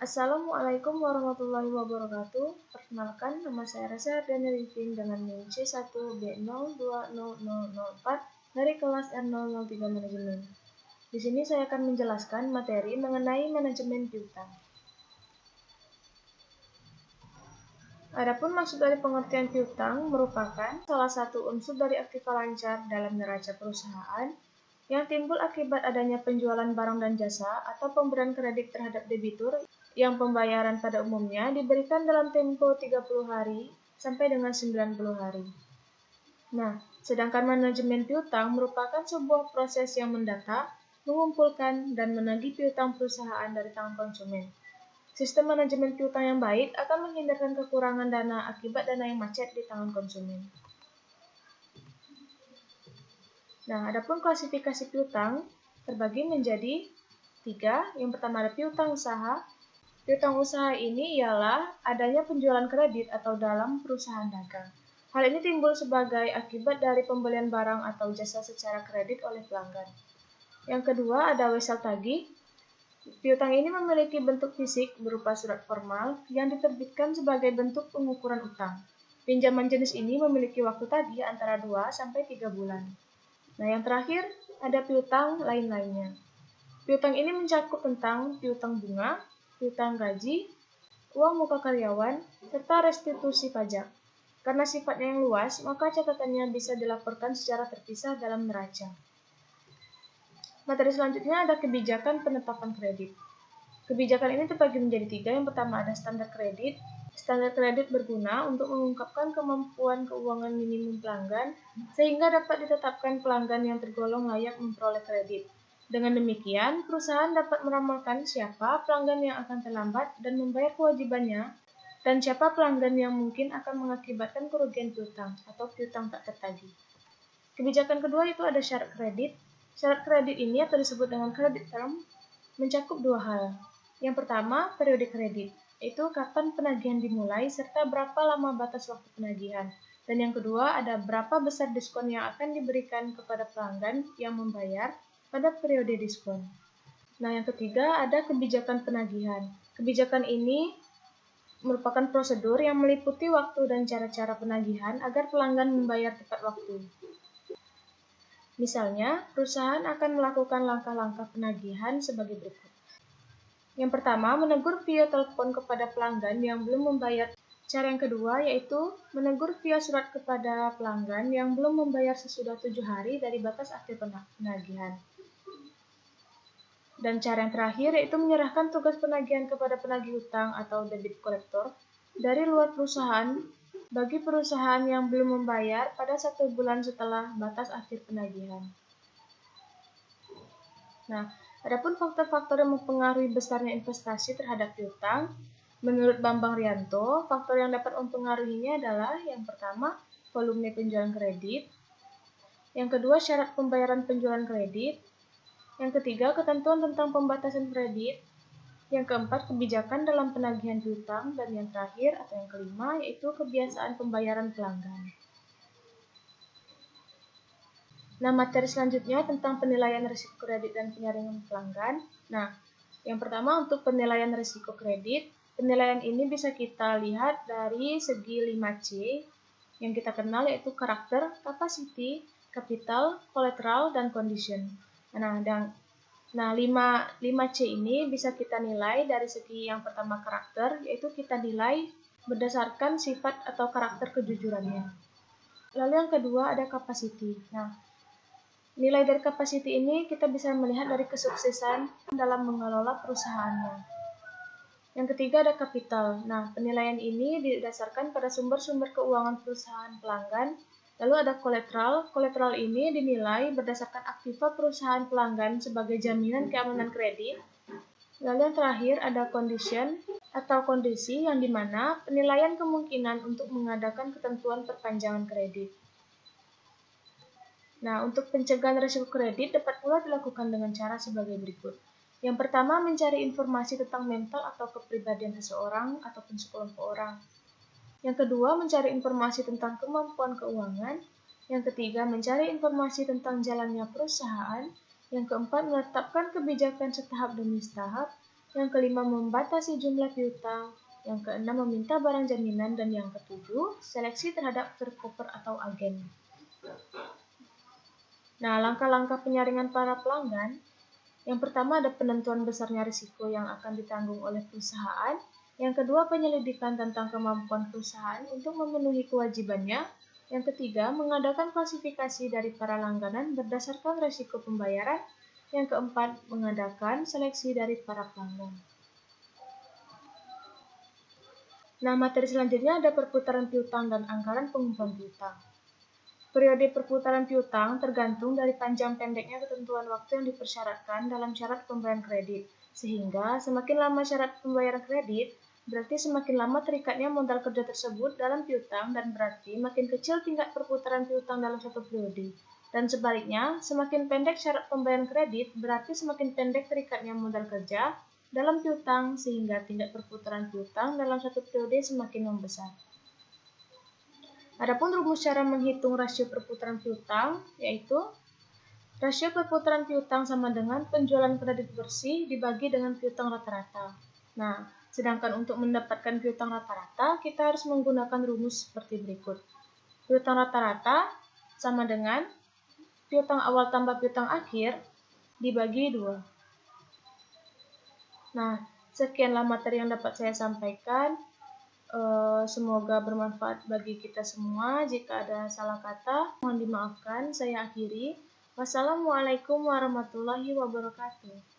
Assalamualaikum warahmatullahi wabarakatuh. Perkenalkan, nama saya Reza Ardiana Living dengan NIM C1B020004 dari kelas R003 Manajemen. Di sini saya akan menjelaskan materi mengenai manajemen piutang. Adapun maksud dari pengertian piutang merupakan salah satu unsur dari aktiva lancar dalam neraca perusahaan yang timbul akibat adanya penjualan barang dan jasa atau pemberian kredit terhadap debitur yang pembayaran pada umumnya diberikan dalam tempo 30 hari sampai dengan 90 hari. Nah, sedangkan manajemen piutang merupakan sebuah proses yang mendata, mengumpulkan, dan menagih piutang perusahaan dari tangan konsumen. Sistem manajemen piutang yang baik akan menghindarkan kekurangan dana akibat dana yang macet di tangan konsumen. Nah, adapun klasifikasi piutang terbagi menjadi 3. Yang pertama ada piutang usaha. Piutang usaha ini ialah adanya penjualan kredit atau dalam perusahaan dagang. Hal ini timbul sebagai akibat dari pembelian barang atau jasa secara kredit oleh pelanggan. Yang kedua ada wesel tagih. Piutang ini memiliki bentuk fisik berupa surat formal yang diterbitkan sebagai bentuk pengukuran utang. Pinjaman jenis ini memiliki waktu tagih antara 2 sampai 3 bulan. Nah, yang terakhir ada piutang lain-lainnya. Piutang ini mencakup tentang piutang bunga, piutang gaji, uang muka karyawan, serta restitusi pajak. Karena sifatnya yang luas, maka catatannya bisa dilaporkan secara terpisah dalam neraca. Materi selanjutnya ada kebijakan penetapan kredit. Kebijakan ini terbagi menjadi 3. Yang pertama ada standar kredit. Standar kredit berguna untuk mengungkapkan kemampuan keuangan minimum pelanggan sehingga dapat ditetapkan pelanggan yang tergolong layak memperoleh kredit. Dengan demikian, perusahaan dapat meramalkan siapa pelanggan yang akan terlambat dan membayar kewajibannya dan siapa pelanggan yang mungkin akan mengakibatkan kerugian piutang atau piutang tak tertagih. Kebijakan kedua itu ada syarat kredit. Syarat kredit ini atau disebut dengan credit term mencakup 2 hal. Yang pertama, periode kredit, yaitu kapan penagihan dimulai serta berapa lama batas waktu penagihan. Dan yang kedua, ada berapa besar diskon yang akan diberikan kepada pelanggan yang membayar pada periode diskon. Nah, yang ketiga ada kebijakan penagihan. Kebijakan ini merupakan prosedur yang meliputi waktu dan cara-cara penagihan agar pelanggan membayar tepat waktu. Misalnya, perusahaan akan melakukan langkah-langkah penagihan sebagai berikut. Yang pertama, menegur via telepon kepada pelanggan yang belum membayar. Cara yang kedua yaitu menegur via surat kepada pelanggan yang belum membayar sesudah 7 hari dari batas akhir penagihan. Dan cara yang terakhir yaitu menyerahkan tugas penagihan kepada penagih utang atau debit collector dari luar perusahaan bagi perusahaan yang belum membayar pada 1 bulan setelah batas akhir penagihan. Nah, adapun faktor-faktor yang mempengaruhi besarnya investasi terhadap piutang, menurut Bambang Rianto, faktor yang dapat mempengaruhinya adalah yang pertama, volume penjualan kredit, yang kedua, syarat pembayaran penjualan kredit, yang ketiga, ketentuan tentang pembatasan kredit, yang keempat, kebijakan dalam penagihan piutang, dan yang terakhir atau yang kelima yaitu kebiasaan pembayaran pelanggan. Nah, materi selanjutnya tentang penilaian risiko kredit dan penyaringan pelanggan. Nah, yang pertama untuk penilaian risiko kredit, penilaian ini bisa kita lihat dari segi 5C yang kita kenal yaitu karakter, capacity, capital, collateral, dan condition. Nah, 5C ini bisa kita nilai dari segi yang pertama karakter, yaitu kita nilai berdasarkan sifat atau karakter kejujurannya. Lalu yang kedua ada capacity. Nah, nilai dari capacity ini kita bisa melihat dari kesuksesan dalam mengelola perusahaannya. Yang ketiga ada capital. Nah, penilaian ini didasarkan pada sumber-sumber keuangan perusahaan pelanggan. Lalu ada collateral. Collateral ini dinilai berdasarkan aktiva perusahaan pelanggan sebagai jaminan keamanan kredit. Lalu yang terakhir ada condition atau kondisi yang dimana penilaian kemungkinan untuk mengadakan ketentuan perpanjangan kredit. Nah, untuk pencegahan risiko kredit dapat pula dilakukan dengan cara sebagai berikut. Yang pertama, mencari informasi tentang mental atau kepribadian seseorang ataupun sekelompok orang. Yang kedua, mencari informasi tentang kemampuan keuangan. Yang ketiga, mencari informasi tentang jalannya perusahaan. Yang keempat, menetapkan kebijakan setahap demi setahap. Yang kelima, membatasi jumlah piutang. Yang keenam, meminta barang jaminan. Dan yang ketujuh, seleksi terhadap verkoper atau agen. Nah, langkah-langkah penyaringan para pelanggan. Yang pertama ada penentuan besarnya risiko yang akan ditanggung oleh perusahaan. Yang kedua, penyelidikan tentang kemampuan perusahaan untuk memenuhi kewajibannya. Yang ketiga, mengadakan klasifikasi dari para langganan berdasarkan risiko pembayaran. Yang keempat, mengadakan seleksi dari para pelanggan. Nah, materi selanjutnya ada perputaran piutang dan anggaran pengumpulan piutang. Periode perputaran piutang tergantung dari panjang pendeknya ketentuan waktu yang dipersyaratkan dalam syarat pembayaran kredit. Sehingga semakin lama syarat pembayaran kredit, berarti semakin lama terikatnya modal kerja tersebut dalam piutang dan berarti makin kecil tingkat perputaran piutang dalam satu periode. Dan sebaliknya, semakin pendek syarat pembayaran kredit, berarti semakin pendek terikatnya modal kerja dalam piutang sehingga tingkat perputaran piutang dalam satu periode semakin membesar. Adapun rumus cara menghitung rasio perputaran piutang, yaitu rasio perputaran piutang sama dengan penjualan kredit bersih dibagi dengan piutang rata-rata. Nah, sedangkan untuk mendapatkan piutang rata-rata, kita harus menggunakan rumus seperti berikut. Piutang rata-rata sama dengan piutang awal tambah piutang akhir dibagi 2. Nah, sekianlah materi yang dapat saya sampaikan. Semoga bermanfaat bagi kita semua. Jika ada salah kata, mohon dimaafkan. Saya akhiri. Wassalamualaikum warahmatullahi wabarakatuh.